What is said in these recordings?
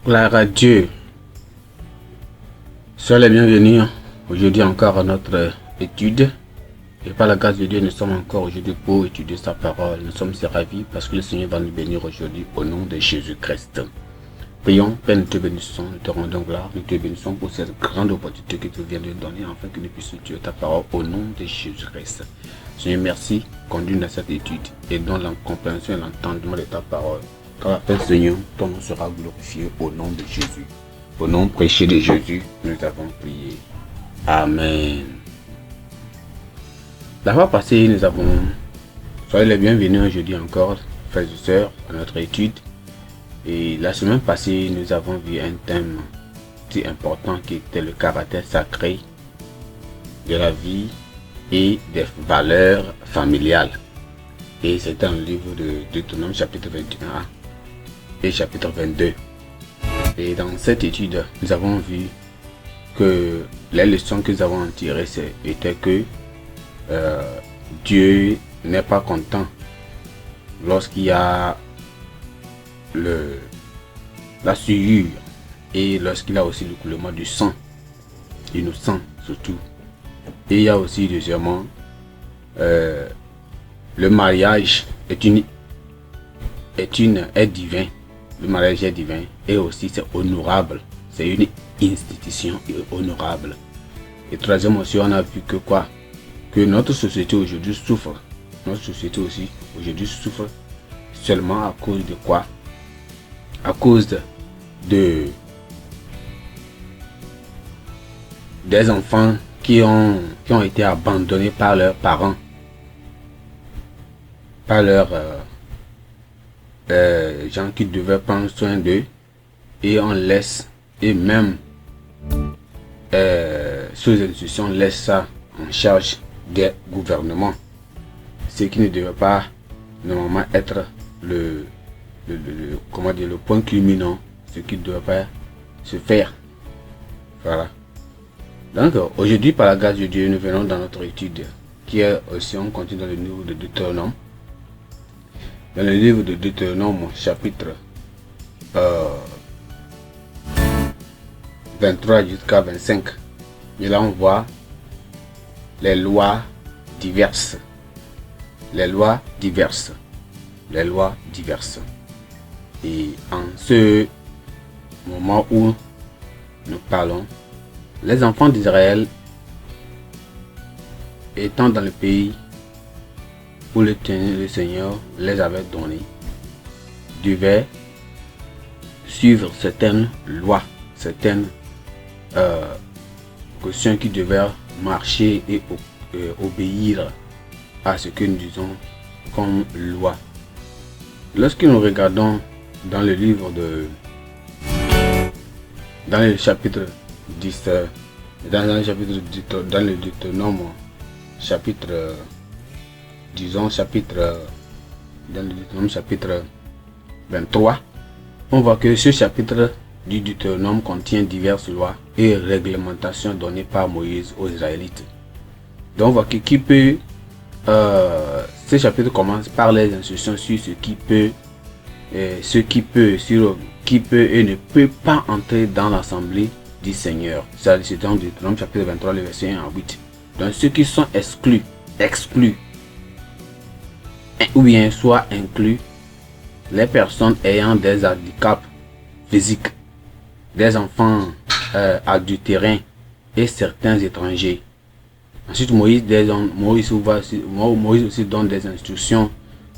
Gloire à Dieu. Soyez les bienvenus aujourd'hui encore à notre étude. Et par la grâce de Dieu, nous sommes encore aujourd'hui pour étudier sa parole. Nous sommes ravis parce que le Seigneur va nous bénir aujourd'hui au nom de Jésus-Christ. Prions, Père, nous te bénissons, nous te rendons gloire, nous te bénissons pour cette grande opportunité que tu viens de nous donner afin que nous puissions étudier ta parole au nom de Jésus-Christ. Seigneur, merci, conduis dans cette étude et dans la compréhension et l'entendement de ta parole. Car après, Seigneur, ton nom sera glorifié au nom de Jésus. Au nom prêché de Jésus, nous avons prié. Amen. La fois passée, nous avons... Soyez les bienvenus aujourd'hui encore, frères et sœurs, à notre étude. Et la semaine passée, nous avons vu un thème si important qui était le caractère sacré de la vie et des valeurs familiales. Et c'était un livre de Deutéronome chapitre 21 et chapitre 22. Et dans cette étude, nous avons vu que les leçons que nous avons en tirées étaient que Dieu n'est pas content lorsqu'il y a la souillure et lorsqu'il y a aussi le coulement du sang, innocent surtout. Et il y a aussi deuxièmement le mariage est divin. Le mariage est divin et aussi c'est honorable. C'est une institution honorable. Et troisièmement aussi, on a vu que quoi? Que notre société aujourd'hui souffre. Notre société aussi aujourd'hui souffre seulement à cause de quoi? À cause des enfants qui ont été abandonnés par leurs parents, par leurs gens qui devaient prendre soin d'eux, et on laisse, et même sous institution laisse ça en charge des gouvernements, ce qui ne devait pas normalement être le point culminant, ce qui ne devait pas se faire. Voilà. Donc aujourd'hui, par la grâce de Dieu, nous venons dans notre étude qui est aussi, on continue dans le livre de Deutéronome. Dans le livre de Deutéronome, chapitre 23 jusqu'à 25, et là on voit les lois diverses. Les lois diverses. Les lois diverses. Et en ce moment où nous parlons, les enfants d'Israël étant dans le pays où le Seigneur les avait donnés, devaient suivre certaines lois, certaines questions qui devaient marcher et obéir à ce que nous disons comme loi. Lorsque nous regardons dans le livre dans le chapitre 10, dans le Deutéronome chapitre 23, on voit que ce chapitre du Deutéronome contient diverses lois et réglementations données par Moïse aux Israélites. Donc on voit que ce chapitre commence par les instructions sur ce qui peut et ne peut pas entrer dans l'assemblée du Seigneur. C'est dans Deutéronome chapitre 23, le verset 1 à 8. Donc ceux qui sont exclus, ou bien soit inclus les personnes ayant des handicaps physiques, des enfants adultérins et certains étrangers. Ensuite, Moïse aussi donne des instructions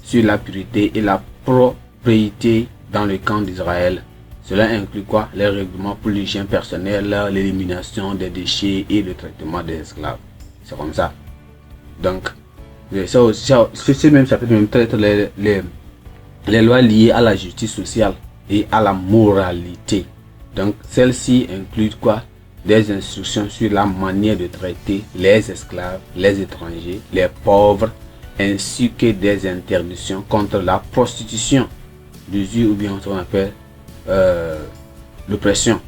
sur la pureté et la propriété dans le camp d'Israël. Cela inclut quoi? Les règlements pour l'hygiène personnelle, l'élimination des déchets et le traitement des esclaves. C'est comme ça. Donc, ce même chapitre même traite les lois liées à la justice sociale et à la moralité. Donc, celle-ci inclut quoi? Des instructions sur la manière de traiter les esclaves, les étrangers, les pauvres, ainsi que des interdictions contre la prostitution, l'usure ou bien ce qu'on appelle l'oppression.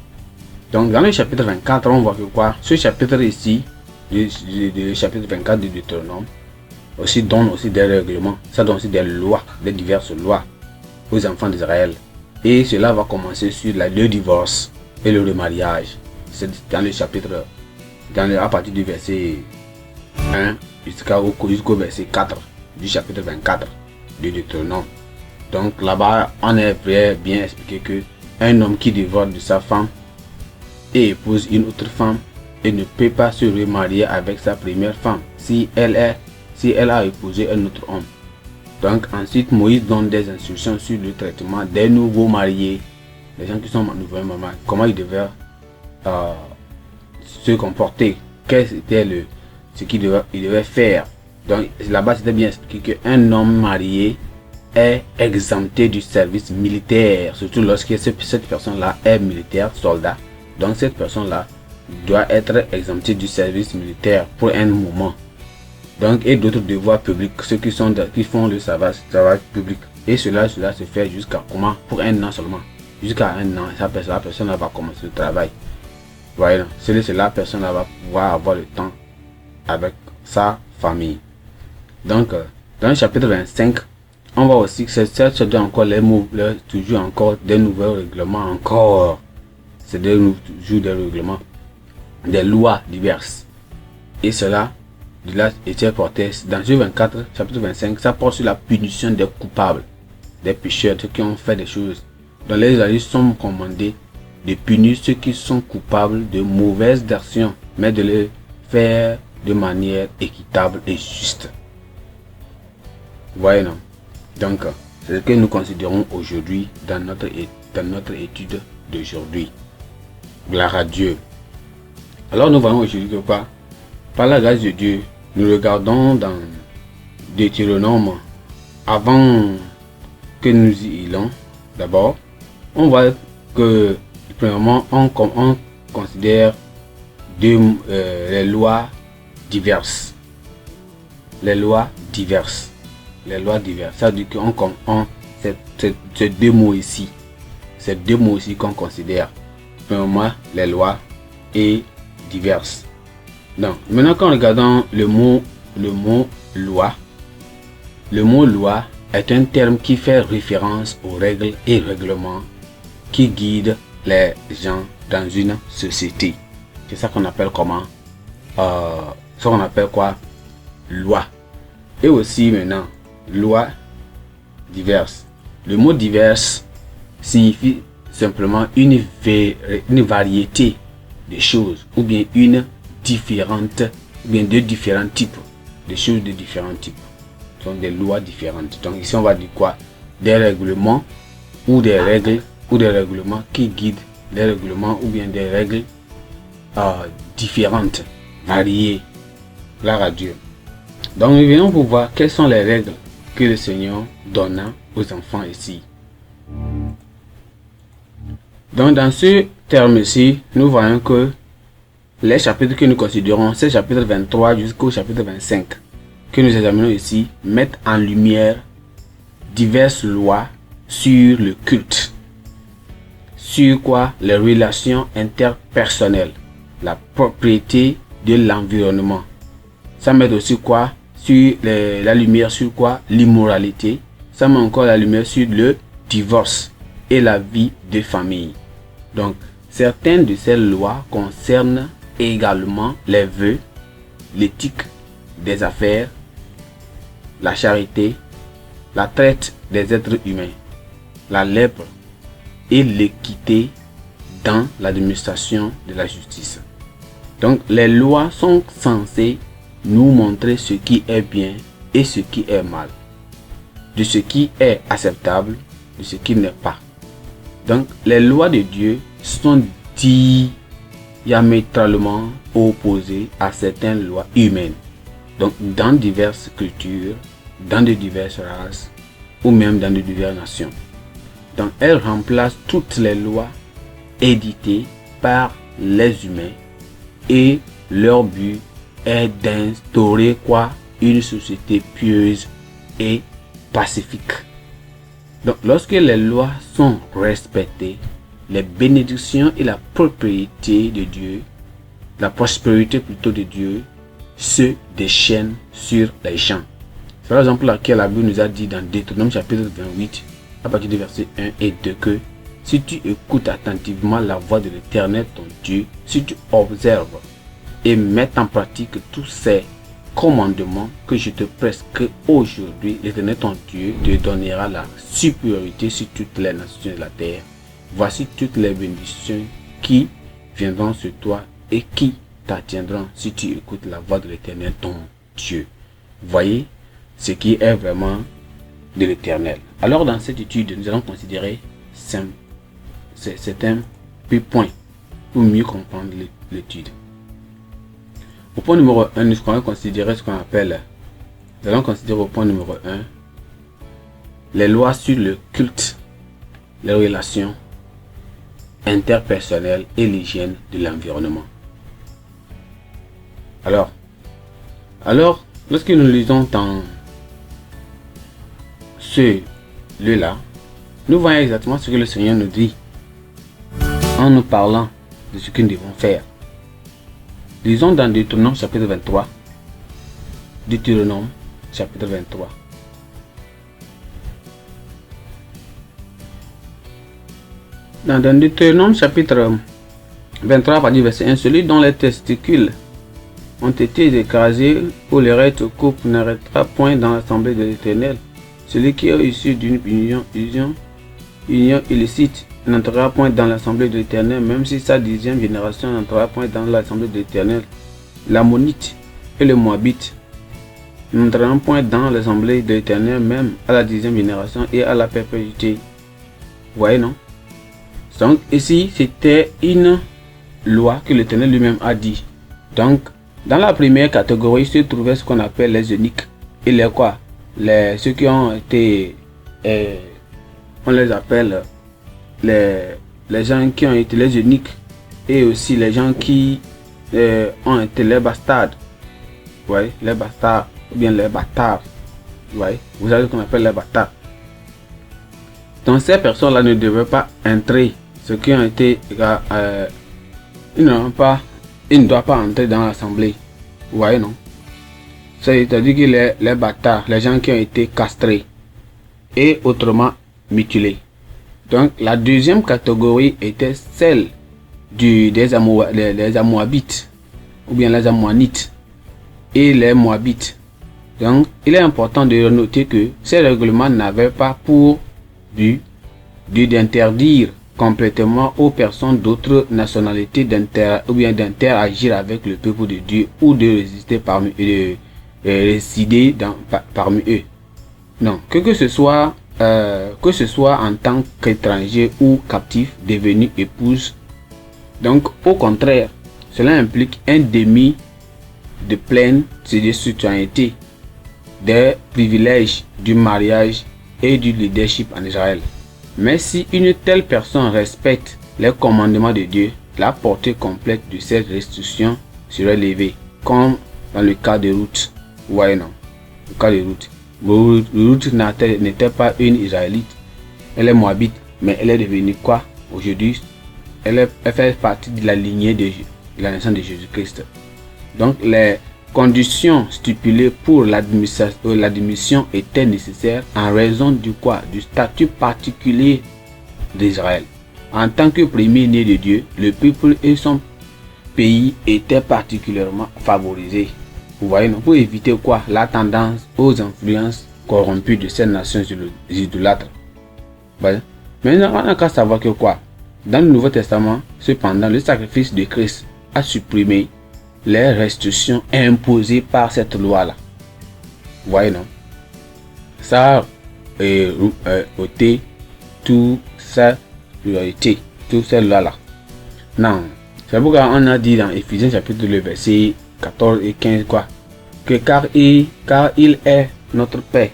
Donc dans le chapitre 24, on voit que quoi? Ce chapitre ici, le chapitre 24 du Deutéronome, aussi donne aussi des règlements, ça donne aussi des lois, des diverses lois aux enfants d'Israël. Et cela va commencer sur le divorce et le remariage. C'est dans le chapitre, à partir du verset 1 jusqu'au verset 4 du chapitre 24 de Deutéronome. Donc là-bas, on est bien expliqué que un homme qui divorce de sa femme et épouse une autre femme et ne peut pas se remarier avec sa première femme si elle a épousé un autre homme. Donc ensuite, Moïse donne des instructions sur le traitement des nouveaux mariés, les gens qui sont nouveaux mariés, comment ils devaient se comporter, ce qu'ils devaient faire. Donc là-bas, c'était bien expliqué qu'un homme marié est exempté du service militaire, surtout lorsque cette personne-là est militaire, soldat. Donc cette personne-là doit être exemptée du service militaire pour un moment. Donc, et d'autres devoirs publics, ceux qui font le travail public. Et cela se fait jusqu'à comment? Pour un an seulement. Jusqu'à un an, la personne va commencer le travail. Voilà, c'est la personne va pouvoir avoir le temps avec sa famille. Donc, dans le chapitre 25, on voit aussi que c'est encore les mots, toujours encore des nouveaux règlements, encore. C'est toujours des règlements, des lois diverses. Et cela, de là, était porté dans le 24, chapitre 25, ça porte sur la punition des coupables, des pécheurs, ceux qui ont fait des choses. Dans les Israélites sont commandés de punir ceux qui sont coupables de mauvaises actions, mais de les faire de manière équitable et juste. Voyez, non? Donc, c'est ce que nous considérons aujourd'hui dans notre étude d'aujourd'hui. Gloire à Dieu. Alors nous voyons aujourd'hui que par la grâce de Dieu, nous regardons dans Deutéronome avant que nous y allons. D'abord, on voit que premièrement on considère les lois diverses. Les lois diverses. Ça veut dire qu'on c'est deux mots ici. C'est deux mots ici qu'on considère. Premièrement, les lois et diverses. Donc, maintenant quand regardons le mot loi, le mot loi est un terme qui fait référence aux règles et règlements qui guident les gens dans une société. C'est ça qu'on appelle comment? Ça qu'on appelle quoi? Loi. Et aussi maintenant, loi diverses. Le mot diverses signifie simplement une variété de choses ou bien de différents types de choses de différents types. Ce sont des lois différentes. Donc ici on va dire quoi? Des règlements ou des règlements qui guident des règlements ou bien des règles différentes, variées. Gloire à Dieu. Donc nous venons pour voir quelles sont les règles que le Seigneur donna aux enfants ici. Donc dans ce terme-ci, nous voyons que les chapitres que nous considérons, c'est chapitre 23 jusqu'au chapitre 25, que nous examinons ici, mettent en lumière diverses lois sur le culte, sur quoi? Les relations interpersonnelles, la propriété de l'environnement. Ça met aussi quoi? Sur la lumière sur quoi? L'immoralité. Ça met encore la lumière sur le divorce et la vie de famille. Donc, certaines de ces lois concernent également les vœux, l'éthique des affaires, la charité, la traite des êtres humains, la lèpre et l'équité dans l'administration de la justice. Donc, les lois sont censées nous montrer ce qui est bien et ce qui est mal, de ce qui est acceptable, de ce qui n'est pas. Donc, les lois de Dieu sont diamétralement opposées à certaines lois humaines. Donc, dans diverses cultures, dans de diverses races ou même dans de diverses nations. Donc, elles remplacent toutes les lois éditées par les humains et leur but est d'instaurer quoi? Une société pieuse et pacifique. Donc, lorsque les lois sont respectées, les bénédictions et la prospérité de Dieu, se déchaînent sur les gens. C'est par exemple laquelle la Bible nous a dit dans Deutéronome chapitre 28, à partir du verset 1 et 2, que si tu écoutes attentivement la voix de l'Éternel ton Dieu, si tu observes et mets en pratique tous ces commandements que je te prescris aujourd'hui, l'Éternel ton Dieu te donnera la supériorité sur toutes les nations de la terre. Voici toutes les bénédictions qui viendront sur toi et qui t'atteindront si tu écoutes la voix de l'Éternel ton Dieu. Voyez ce qui est vraiment de l'Éternel. Alors dans cette étude, nous allons considérer certains points pour mieux comprendre l'étude. Au point numéro 1, nous allons considérer ce qu'on appelle, nous allons considérer au point numéro 1, les lois sur le culte, les relations interpersonnelles et l'hygiène de l'environnement. Alors, lorsque nous lisons dans ce lieu-là, nous voyons exactement ce que le Seigneur nous dit en nous parlant de ce que nous devons faire. Lisons dans Deutéronome chapitre 23. Deutéronome chapitre 23. Dans Deutéronome chapitre 23, par verset 1, celui dont les testicules ont été écrasés ou les restes coupes n'arrêtera point dans l'assemblée de l'Éternel. Celui qui est issu d'une union illicite n'entrera point dans l'assemblée de l'Éternel, même si sa 10e génération n'entrera point dans l'assemblée de l'Éternel. L'Ammonite et le Moabite n'entreront point dans l'assemblée de l'Éternel, même à la 10e génération et à la perpétuité. Vous voyez, non? Donc ici, c'était une loi que l'Éternel lui-même a dit. Donc, dans la première catégorie se trouvait ce qu'on appelle les eunuques et les quoi? Ceux qui ont été, on les appelle les gens qui ont été les eunuques et aussi les gens qui ont été les bastards. Ouais, les bastards ou bien les bâtards. Ouais, vous savez ce qu'on appelle les bâtards. Donc ces personnes-là ne devaient pas entrer. Ceux qui ont été, ils ne doivent pas entrer dans l'assemblée. Vous voyez, non? C'est-à-dire que les bâtards, les gens qui ont été castrés et autrement mutilés. Donc la deuxième catégorie était celle des Amoabites ou bien les Ammonites et les Moabites. Donc il est important de noter que ces règlements n'avaient pas pour but d'interdire complètement aux personnes d'autres nationalités d'interagir avec le peuple de Dieu ou de résister résider parmi eux. Non, que ce soit en tant qu'étranger ou captif devenu épouse. Donc au contraire, cela implique un demi de pleine citoyenneté, des privilèges du mariage et du leadership en Israël. Mais si une telle personne respecte les commandements de Dieu, la portée complète de cette restriction serait levée, comme dans le cas de Ruth. Ouais, non, le cas de Ruth. Ruth n'était pas une Israélite, elle est Moabite, mais elle est devenue quoi aujourd'hui? Elle fait partie de la lignée de la naissance de Jésus-Christ. Donc les conditions stipulées pour l'admission étaient nécessaires en raison du statut particulier d'Israël. En tant que premier-né de Dieu, le peuple et son pays étaient particulièrement favorisés. Vous voyez, non? Pour éviter la tendance aux influences corrompues de ces nations idolâtres. Mais on n'a qu'à savoir que dans le Nouveau Testament, cependant, le sacrifice de Christ a supprimé les restrictions imposées par cette loi-là. Vous voyez, non? Ça a ôté toute sa priorité, toute cette loi-là. Non, c'est pourquoi on a dit dans Éphésiens chapitre 2, verset 14 et 15 que car il est notre Père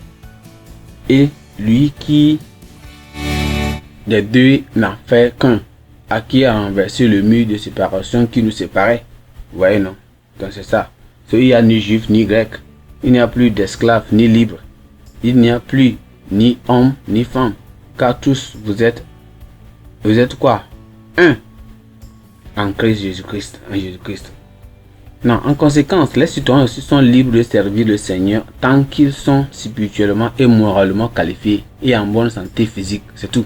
et lui qui des deux n'a fait qu'un, à qui a renversé le mur de séparation qui nous séparait. Vous voyez, non? Donc c'est ça. Il n'y a ni juif ni grec, il n'y a plus d'esclaves ni libres, il n'y a plus ni homme ni femme, car tous vous êtes quoi? Un en Christ Jésus-Christ, en Jésus-Christ. Non, en conséquence, les citoyens aussi sont libres de servir le Seigneur tant qu'ils sont spirituellement et moralement qualifiés et en bonne santé physique, c'est tout.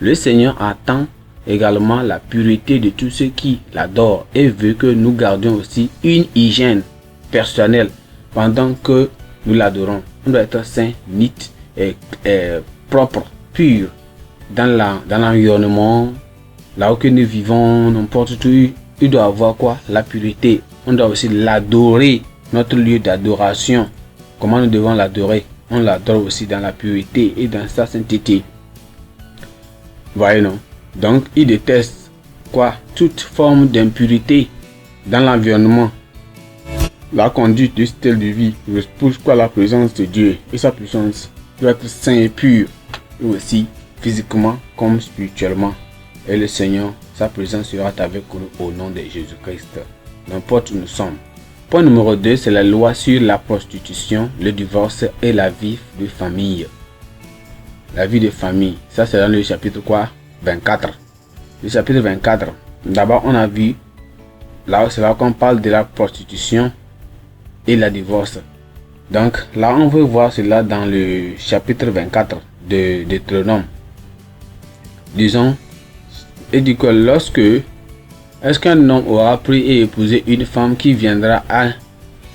Le Seigneur attend également la pureté de tous ceux qui l'adorent et veut que nous gardions aussi une hygiène personnelle pendant que nous l'adorons. On doit être saint, net et propre, pur dans l'environnement, là où que nous vivons, n'importe où. Il doit avoir quoi? La pureté. On doit aussi l'adorer, notre lieu d'adoration. Comment nous devons l'adorer? On l'adore aussi dans la pureté et dans sa sainteté. Voyez, non? Donc, il déteste quoi? Toute forme d'impurité dans l'environnement. La conduite du style de vie repousse quoi? La présence de Dieu et sa puissance doit être saint et pur, et aussi physiquement comme spirituellement. Et le Seigneur, sa présence sera avec nous au nom de Jésus-Christ, n'importe où nous sommes. Point numéro 2, c'est la loi sur la prostitution, le divorce et la vie de famille. La vie de famille, ça c'est dans le chapitre quoi? 24. Le chapitre 24. D'abord, on a vu, là c'est là qu'on parle de la prostitution et la divorce. Donc là, on veut voir cela dans le chapitre 24 de Deutéronome. Disons, et dit que lorsque est-ce qu'un homme aura pris et épousé une femme qui viendra à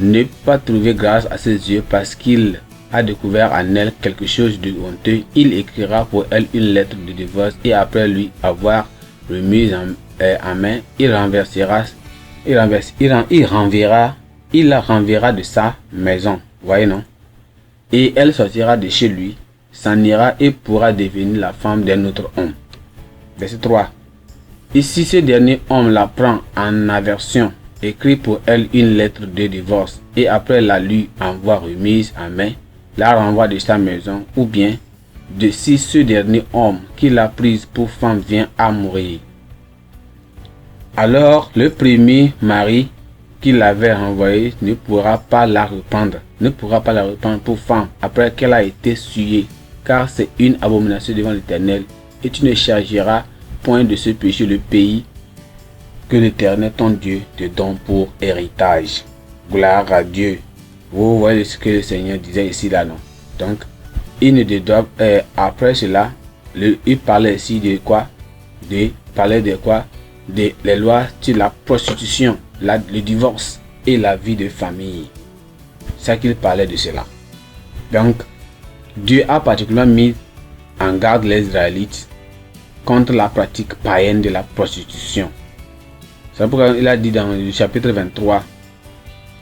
ne pas trouver grâce à ses yeux parce qu'il a découvert en elle quelque chose de honteux, il écrira pour elle une lettre de divorce et après lui avoir remise en main, il la renverra de sa maison. Voyez, non? Et elle sortira de chez lui, s'en ira et pourra devenir la femme d'un autre homme. Verset 3. Et si ce dernier homme la prend en aversion, écrit pour elle une lettre de divorce et après la lui envoie remise en main, la renvoie de sa maison, ou bien de si ce dernier homme qui l'a prise pour femme vient à mourir. Alors le premier mari qui l'avait renvoyée ne pourra pas la reprendre pour femme après qu'elle a été souillée, car c'est une abomination devant l'Éternel, et tu ne chargeras point de ce péché le pays que l'Éternel ton Dieu te donne pour héritage. Gloire à Dieu. Vous voyez ce que le Seigneur disait ici là, non? Donc il ne doit après cela il parlait ici de quoi? De les lois sur la prostitution, le divorce et la vie de famille. C'est qu'il parlait de cela. Donc Dieu a particulièrement mis en garde les Israélites contre la pratique païenne de la prostitution. C'est pourquoi il a dit dans le chapitre 23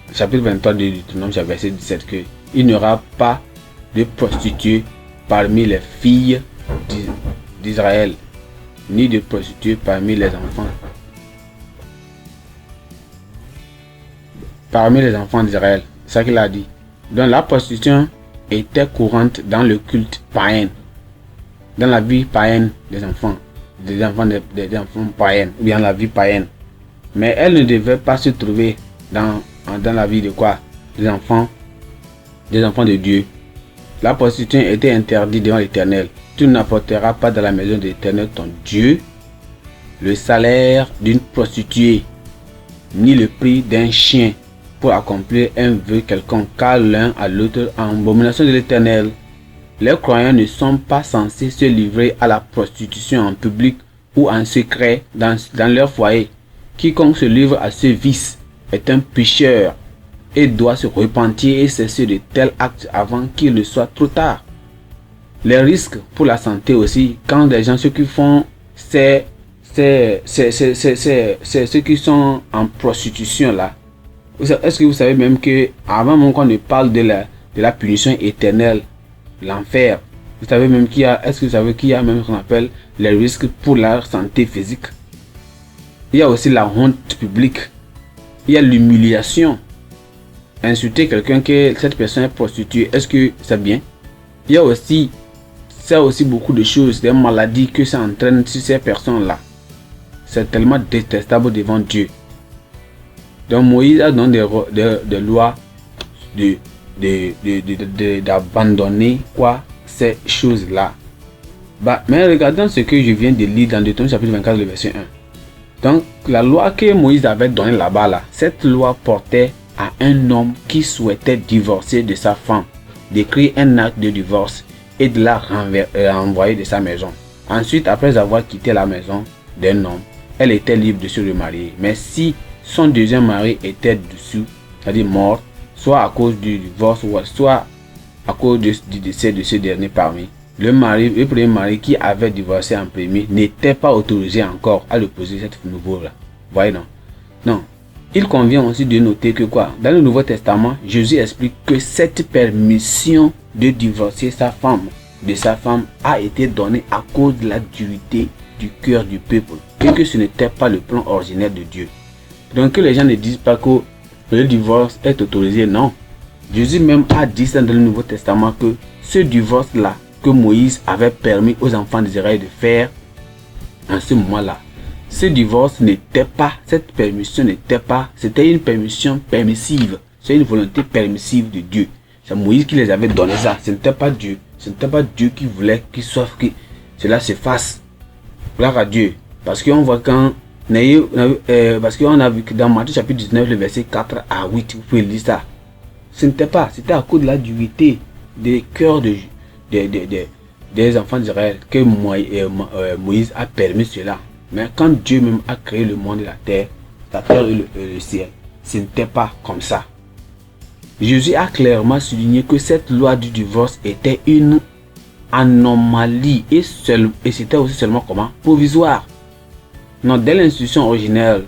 de Deutéronome, verset 17, que il n'y aura pas de prostituées parmi les filles d'Israël, ni de prostituées parmi les enfants. Parmi les enfants d'Israël, c'est ça qu'il a dit. Donc la prostitution était courante dans le culte païen, dans la vie païenne des enfants païens, ou bien la vie païenne. Mais elle ne devait pas se trouver dans la vie de quoi? Des enfants de Dieu. La prostitution était interdite devant l'Éternel. Tu n'apporteras pas dans la maison de l'Éternel ton Dieu le salaire d'une prostituée, ni le prix d'un chien pour accomplir un vœu quelconque, car l'un à l'autre en abomination de l'Éternel. Les croyants ne sont pas censés se livrer à la prostitution en public ou en secret dans leur foyer. Quiconque se livre à ce vice est un pécheur et doit se repentir et cesser de tels actes avant qu'il ne soit trop tard. Les risques pour la santé aussi, quand des gens, ceux qui font ceux qui sont en prostitution là, est-ce que vous savez même que avant même qu'on ne parle de la punition éternelle, l'enfer, vous savez même qu'il y a, est-ce que vous savez qu'il y a même ce qu'on appelle les risques pour la santé physique? Il y a aussi la honte publique, il y a l'humiliation. Insulter quelqu'un que cette personne est prostituée, est-ce que c'est bien? Il y a aussi beaucoup de choses, des maladies que ça entraîne sur ces personnes-là. C'est tellement détestable devant Dieu. Donc Moïse a donné des lois d'abandonner quoi ces choses-là. Mais regardons ce que je viens de lire dans Deutéronome chapitre 24, le verset 1. Donc la loi que Moïse avait donnée là-bas, cette loi portait à un homme qui souhaitait divorcer de sa femme, d'écrire un acte de divorce et de la renvoyer de sa maison. Ensuite, après avoir quitté la maison d'un homme, elle était libre de se remarier. Mais si son deuxième mari était dessous, c'est-à-dire mort, soit à cause du divorce, soit à cause du décès de ce dernier parmi, le premier mari qui avait divorcé en premier n'était pas autorisé encore à l'épouser cette nouveau-là. Voyez non? Non. Il convient aussi de noter que quoi? Dans le Nouveau Testament, Jésus explique que cette permission de divorcer de sa femme a été donnée à cause de la dureté du cœur du peuple et que ce n'était pas le plan originel de Dieu. Donc que les gens ne disent pas que le divorce est autorisé, non. Jésus même a dit ça dans le Nouveau Testament que ce divorce-là que Moïse avait permis aux enfants d'Israël de faire en ce moment-là, ce divorce n'était pas, cette permission n'était pas, c'était une permission permissive, c'est une volonté permissive de Dieu. C'est Moïse qui les avait donné ça, ce n'était pas Dieu, ce n'était pas Dieu qui voulait que cela se fasse. Gloire à Dieu, parce qu'on voit quand, parce qu'on a vu que dans Matthieu chapitre 19, le verset 4 à 8, vous pouvez lire ça. Ce n'était pas, c'était à cause de la dureté des cœurs des enfants d'Israël que Moïse a permis cela. Mais quand Dieu même a créé le monde et la terre et le ciel, ce n'était pas comme ça. Jésus a clairement souligné que cette loi du divorce était une anomalie et c'était aussi seulement comment? Provisoire. Non, dès l'institution originelle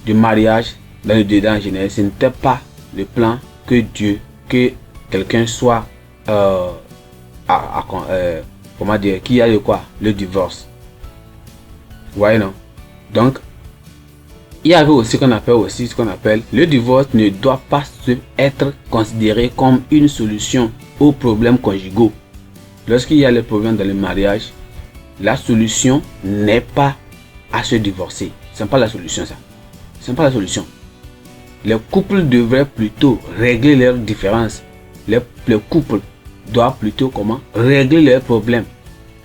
du mariage dans le dedans en Genèse, ce n'était pas le plan que quelqu'un soit comment dire, qui a le divorce. Vous voyez non? Donc il y avait aussi ce qu'on appelle le divorce ne doit pas être considéré comme une solution aux problèmes conjugaux. Lorsqu'il y a les problèmes dans le mariage, la solution n'est pas à se divorcer. Ce n'est pas la solution, ça. Ce n'est pas la solution. Les couples devraient plutôt régler leurs différences. Les couples doivent plutôt régler leurs problèmes,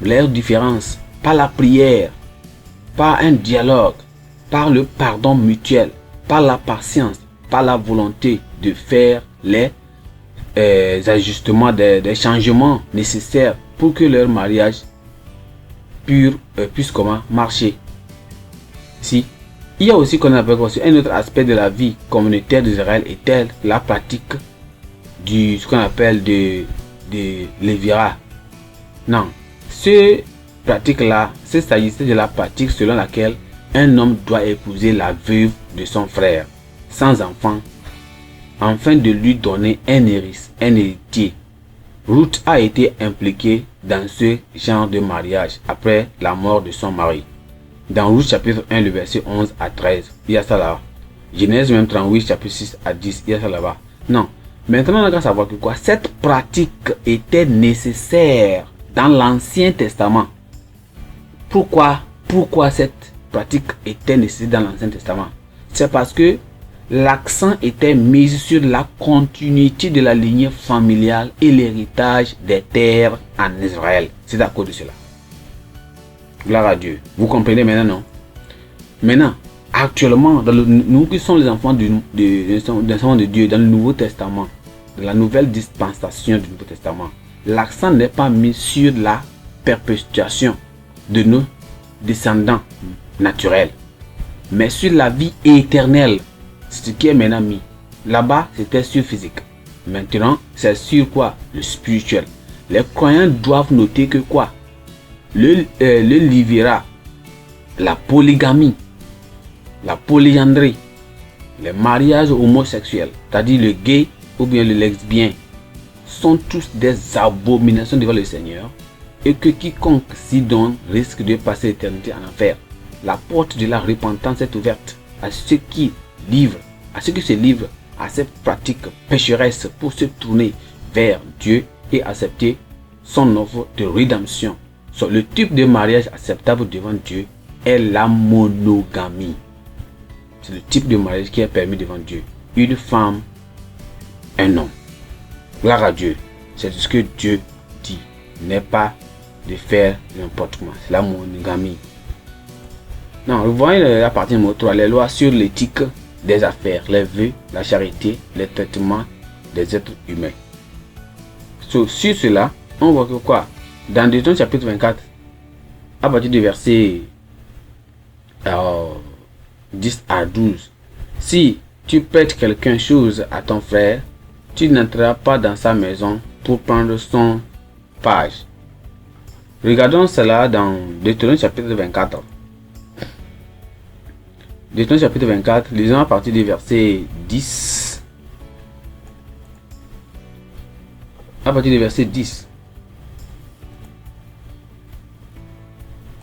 leurs différences, par la prière, par un dialogue, par le pardon mutuel, par la patience, par la volonté de faire les ajustements, des changements nécessaires pour que leur mariage puisse marcher. Si il y a aussi qu'on appelle aussi un autre aspect de la vie communautaire d'Israël était la pratique ce qu'on appelle de lévira. Non, ce pratique-là, c'est s'agissait de la pratique selon laquelle un homme doit épouser la veuve de son frère, sans enfant, afin de lui donner un héritier. Ruth a été impliquée dans ce genre de mariage après la mort de son mari. Dans Ruth chapitre 1, le verset 11 à 13, il y a ça là. Genèse même 38, chapitre 6 à 10, il y a ça là-bas. Non, maintenant on a savoir que quoi, cette pratique était nécessaire dans l'Ancien Testament. Pourquoi cette pratique était nécessaire dans l'Ancien Testament? C'est parce que l'accent était mis sur la continuité de la lignée familiale et l'héritage des terres en Israël. C'est à cause de cela. Gloire à Dieu. Vous comprenez maintenant, non? Maintenant, actuellement, nous qui sommes les enfants de Dieu dans le Nouveau Testament, dans la nouvelle dispensation du Nouveau Testament, l'accent n'est pas mis sur la perpétuation de nos descendants naturels, mais sur la vie éternelle. Ce qui est maintenant mis. Là-bas, c'était sur physique. Maintenant, c'est sur quoi? Le spirituel. Les croyants doivent noter que quoi? Le lévira, la polygamie, la polyandrie, les mariages homosexuels, c'est-à-dire le gay ou bien le lesbien, sont tous des abominations devant le Seigneur et que quiconque s'y donne risque de passer l'éternité en enfer. La porte de la repentance est ouverte à ceux qui se livrent à cette pratique pécheresse pour se tourner vers Dieu et accepter son offre de rédemption. Le type de mariage acceptable devant Dieu est la monogamie. C'est le type de mariage qui est permis devant Dieu. Une femme, un homme. Gloire à Dieu. C'est ce que Dieu dit. N'est pas de faire n'importe comment. C'est la monogamie. Non, vous voyez la partie numéro 3, les lois sur l'éthique des affaires, les vœux, la charité, les traitements des êtres humains. Sur cela, on voit que quoi? Dans Deutéronome chapitre 24, à partir du verset 10 à 12. Si tu prêtes quelque chose à ton frère, tu n'entreras pas dans sa maison pour prendre son page. Regardons cela dans Deutéronome chapitre 24. Deutéronome chapitre 24, lisons à partir du verset 10. À partir du verset 10.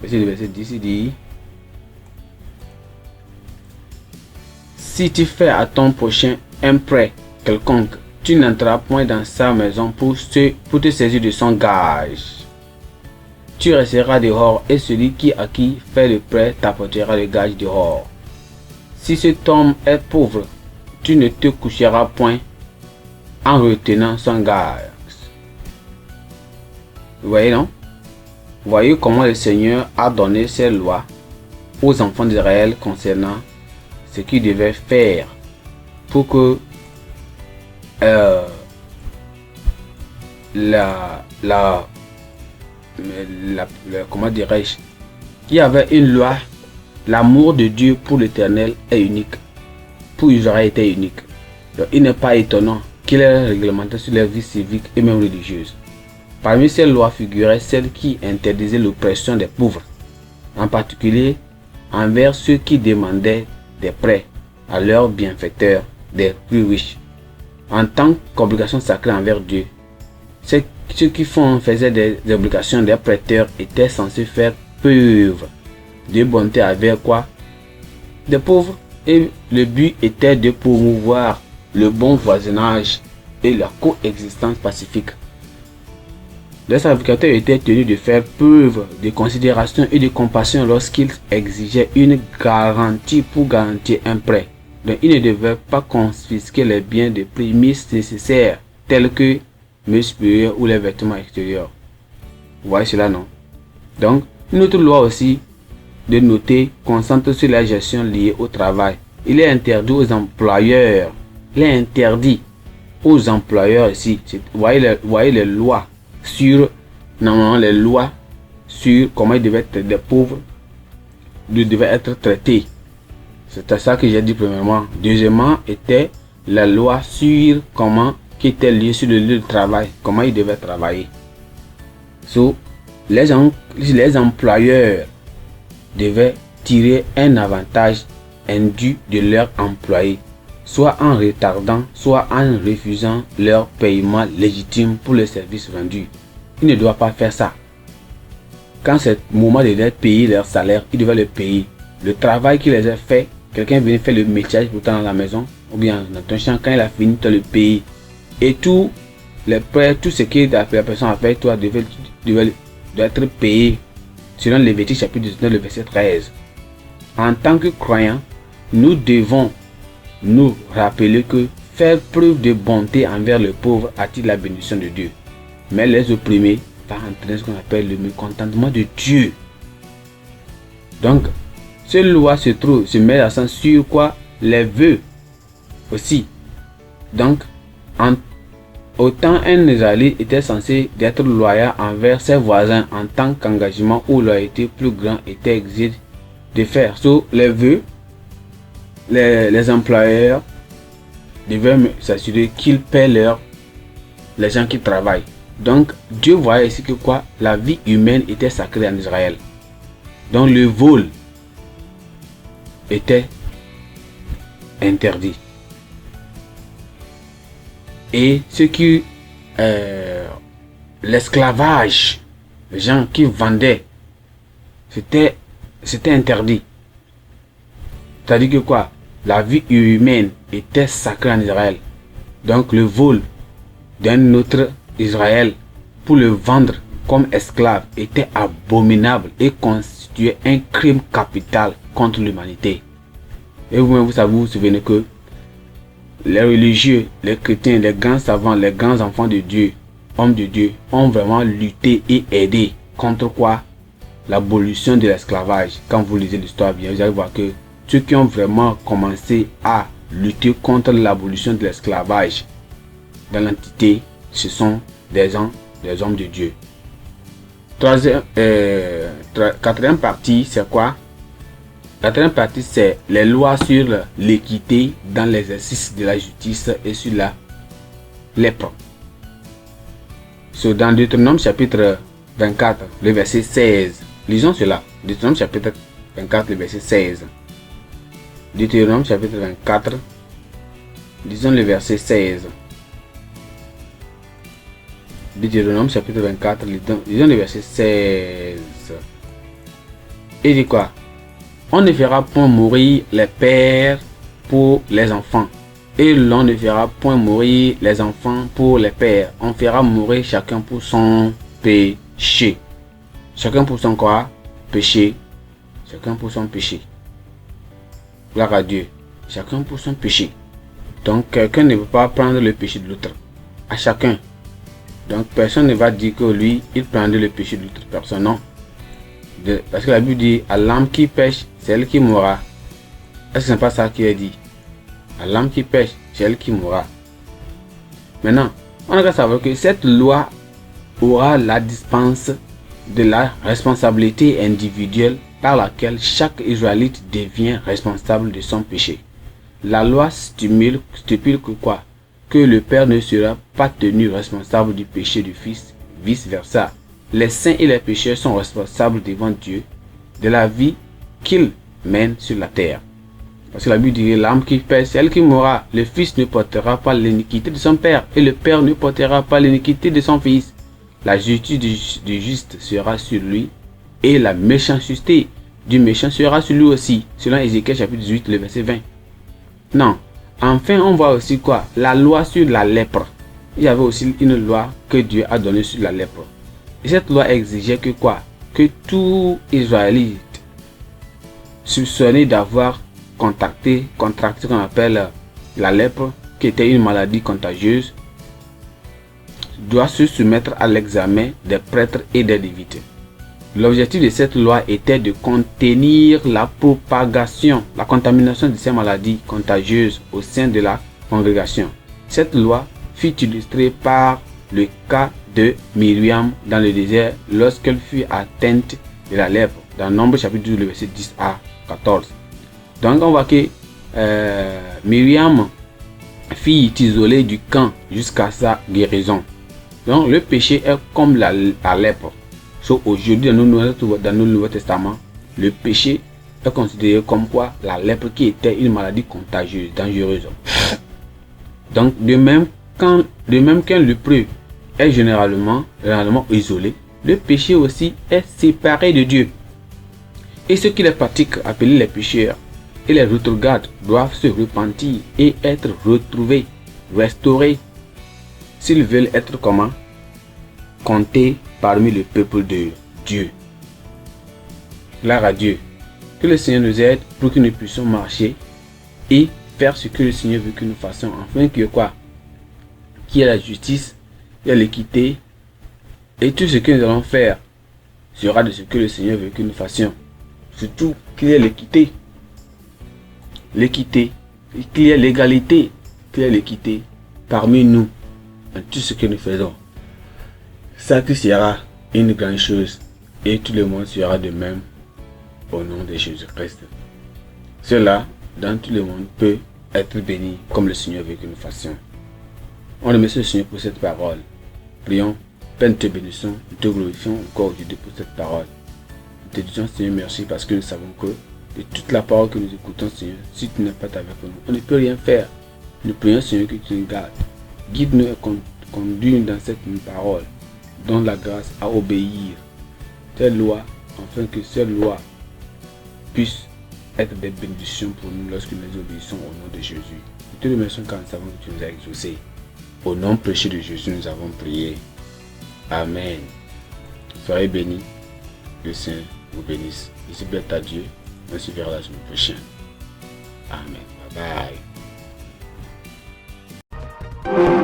Verset 10, il dit: si tu fais à ton prochain un prêt quelconque, tu n'entreras point dans sa maison pour te saisir de son gage. Tu resteras dehors et celui à qui fait le prêt t'apportera le gage dehors. Si cet homme est pauvre, tu ne te coucheras point en retenant son gage. Vous voyez, non? Vous voyez comment le Seigneur a donné ses lois aux enfants d'Israël concernant ce qu'ils devaient faire pour que comment dirais-je, il y avait une loi. L'amour de Dieu pour l'Éternel est unique. Pour Israël était unique. Donc, il n'est pas étonnant qu'il ait réglementé sur la vie civique et même religieuse. Parmi ces lois figuraient celles qui interdisaient l'oppression des pauvres, en particulier envers ceux qui demandaient des prêts à leurs bienfaiteurs des plus riches. En tant qu'obligation sacrée envers Dieu, ceux qui faisaient des obligations des prêteurs étaient censés faire preuve de bonté avec quoi? Des pauvres. Et le but était de promouvoir le bon voisinage et la coexistence pacifique. Les sacrificateurs étaient tenus de faire preuve de considération et de compassion lorsqu'ils exigeaient une garantie pour garantir un prêt. Donc, ils ne devaient pas confisquer les biens de prémices nécessaires tels que le supérieur ou les vêtements extérieurs. Vous voyez cela, non? Donc, une autre loi aussi de noter concentre sur la gestion liée au travail. Il est interdit aux employeurs. Il est interdit aux employeurs ici. Vous voyez les lois sur, normalement les lois sur comment ils devaient être des pauvres, devaient être traités. C'est à ça que j'ai dit premièrement. Deuxièmement était la loi sur comment qui était liée sur le lieu de travail, comment ils devaient travailler. So, les employeurs devaient tirer un avantage indu de leurs employés, soit en retardant, soit en refusant leur paiement légitime pour les services rendus. Ils ne doivent pas faire ça. Quand c'est le moment de leur payer leur salaire, ils devaient le payer. Le travail qu'ils les a fait, quelqu'un venait faire le métier pourtant dans la maison, ou bien dans ton champ, quand il a fini, tu le payes. Et tout les prêts, tout ce que la personne a fait, toi, doit être payé selon Lévitique chapitre 19, le verset 13. En tant que croyants, nous devons nous rappeler que faire preuve de bonté envers le pauvre attire la bénédiction de Dieu. Mais les opprimés va entraîner ce qu'on appelle le mécontentement de Dieu. Donc, cette loi se met l'accent sur quoi? Les vœux aussi. Donc, autant un Israélite était censé être loyal envers ses voisins en tant qu'engagement ou loyauté plus grand était exigé de faire. So, les vœux, les employeurs devaient s'assurer qu'ils paient les gens qui travaillent. Donc, Dieu voyait ici que quoi? La vie humaine était sacrée en Israël. Donc, le vol était interdit. Et ce qui l'esclavage, les gens qui vendaient, c'était interdit. C'est-à-dire que quoi? La vie humaine était sacrée en Israël. Donc le vol d'un autre Israël pour le vendre comme esclave était abominable et constituait un crime capital contre l'humanité. Et vous-même, vous souvenez que les religieux, les chrétiens, les grands savants, les grands enfants de Dieu, hommes de Dieu, ont vraiment lutté et aidé contre quoi? L'abolition de l'esclavage. Quand vous lisez l'histoire bien, vous allez voir que ceux qui ont vraiment commencé à lutter contre l'abolition de l'esclavage dans l'entité, ce sont des hommes de Dieu. Quatrième partie, c'est quoi? Quatrième partie, c'est les lois sur l'équité dans l'exercice de la justice et sur la lèpre. Dans Deutéronome chapitre 24, le verset 16. Lisons cela. Deutéronome chapitre 24, le verset 16. Deutéronome chapitre 24, lisons le verset 16. Deutéronome chapitre 24, lisons le verset 16. Il dit quoi? On ne fera point mourir les pères pour les enfants, et l'on ne fera point mourir les enfants pour les pères. On fera mourir chacun pour son péché. Chacun pour son quoi? Péché. Chacun pour son péché. Gloire à Dieu. Chacun pour son péché. Donc quelqu'un ne peut pas prendre le péché de l'autre. À chacun. Donc personne ne va dire que lui, il prendrait le péché de l'autre personne. Non. Parce que la Bible dit, à l'âme qui pêche, c'est elle qui mourra. Est-ce que ce n'est pas ça qui est dit? À l'âme qui pêche, c'est elle qui mourra. Maintenant, on a qu'à savoir que cette loi aura la dispense de la responsabilité individuelle par laquelle chaque Israélite devient responsable de son péché. La loi stipule que quoi? Que le père ne sera pas tenu responsable du péché du fils, vice versa. Les saints et les pécheurs sont responsables devant Dieu de la vie qu'ils mènent sur la terre. Parce que la Bible dit, l'âme qui pêche, c'est elle qui mourra. Le fils ne portera pas l'iniquité de son père, et le père ne portera pas l'iniquité de son fils. La justice du juste sera sur lui, et la méchanceté du méchant sera sur lui aussi, selon Ézéchiel chapitre 18, le verset 20. Non. Enfin, on voit aussi quoi? La loi sur la lèpre. Il y avait aussi une loi que Dieu a donnée sur la lèpre. Et cette loi exigeait que quoi? Que tout Israélite soupçonné d'avoir contracté ce qu'on appelle la lèpre, qui était une maladie contagieuse, doit se soumettre à l'examen des prêtres et des lévites. L'objectif de cette loi était de contenir la propagation, la contamination de ces maladies contagieuses au sein de la congrégation. Cette loi fut illustrée par le cas de Myriam dans le désert lorsqu'elle fut atteinte de la lèpre, dans Nombre chapitre 12, le verset 10 à 14. Donc on voit que Myriam fut isolée du camp jusqu'à sa guérison. Donc le péché est comme la lèpre. Sauf aujourd'hui dans nos Nouveaux Testaments, le péché est considéré comme quoi? La lèpre, qui était une maladie contagieuse, dangereuse. Donc de même qu'un lépreux est généralement isolé, le péché aussi est séparé de Dieu. Et ceux qui les pratiquent, appelés les pécheurs, et les retrogrades, doivent se repentir et être retrouvés, restaurés, s'ils veulent être comment? Comptés parmi le peuple de Dieu. Gloire à Dieu. Que le Seigneur nous aide pour que nous puissions marcher et faire ce que le Seigneur veut que nous fassions, afin que quoi? Qu'il y ait la justice, il y a l'équité, et tout ce que nous allons faire sera de ce que le Seigneur veut que nous fassions. Surtout qu'il y ait l'équité. L'équité, qu'il y ait l'égalité, qu'il y ait l'équité parmi nous en tout ce que nous faisons. Ça qui sera une grande chose, et tout le monde sera de même au nom de Jésus-Christ. Cela, dans tout le monde, peut être béni comme le Seigneur veut que nous fassions. On remercie le Seigneur pour cette parole. Prions, Père, nous te bénissons, nous te glorifions encore aujourd'hui pour cette parole. Nous te disons, Seigneur, merci parce que nous savons que de toute la parole que nous écoutons, Seigneur, si tu n'es pas avec nous, on ne peut rien faire. Nous prions, Seigneur, que tu nous gardes. Guide-nous et conduis-nous dans cette parole. Donne la grâce à obéir telle loi, afin que cette loi puisse être des bénédictions pour nous lorsque nous obéissons au nom de Jésus. Nous te remercions car nous savons que tu nous as exaucés. Au nom précieux de Jésus, nous avons prié. Amen. Soyez bénis. Le Seigneur vous bénisse. Ici, béni à Dieu. On se verra la semaine prochaine. Amen. Bye bye.